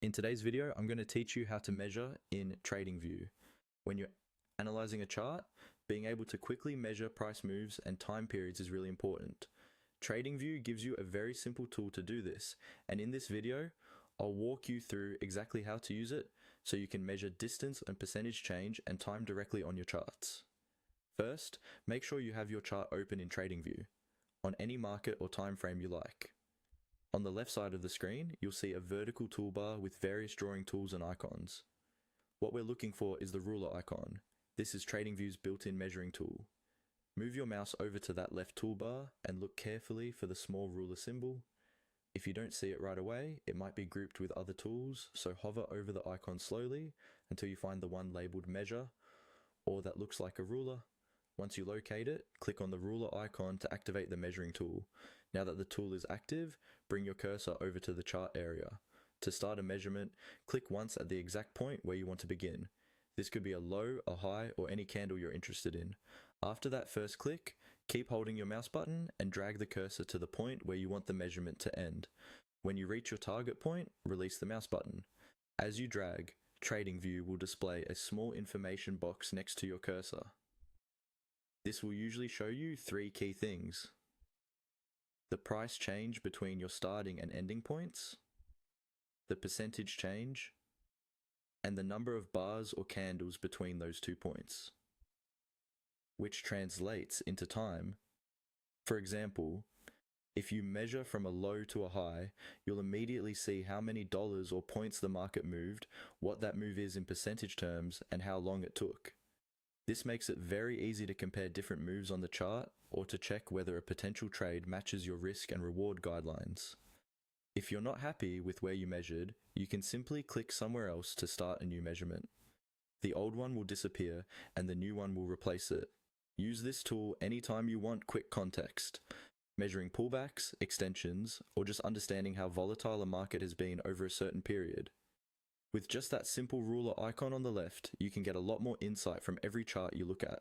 In today's video, I'm going to teach you how to measure in TradingView. When you're analyzing a chart, being able to quickly measure price moves and time periods is really important. TradingView gives you a very simple tool to do this, and in this video, I'll walk you through exactly how to use it so you can measure distance and percentage change and time directly on your charts. First, make sure you have your chart open in TradingView, on any market or time frame you like. On the left side of the screen, you'll see a vertical toolbar with various drawing tools and icons. What we're looking for is the ruler icon. This is TradingView's built-in measuring tool. Move your mouse over to that left toolbar and look carefully for the small ruler symbol. If you don't see it right away, it might be grouped with other tools, so hover over the icon slowly until you find the one labeled measure or that looks like a ruler. Once you locate it, click on the ruler icon to activate the measuring tool. Now that the tool is active, bring your cursor over to the chart area. To start a measurement, click once at the exact point where you want to begin. This could be a low, a high, or any candle you're interested in. After that first click, keep holding your mouse button and drag the cursor to the point where you want the measurement to end. When you reach your target point, release the mouse button. As you drag, TradingView will display a small information box next to your cursor. This will usually show you three key things: the price change between your starting and ending points, the percentage change, and the number of bars or candles between those 2 points, which translates into time. For example, if you measure from a low to a high, you'll immediately see how many dollars or points the market moved, what that move is in percentage terms, and how long it took. This makes it very easy to compare different moves on the chart or to check whether a potential trade matches your risk and reward guidelines. If you're not happy with where you measured, you can simply click somewhere else to start a new measurement. The old one will disappear and the new one will replace it. Use this tool anytime you want quick context, measuring pullbacks, extensions, or just understanding how volatile a market has been over a certain period. With just that simple ruler icon on the left, you can get a lot more insight from every chart you look at.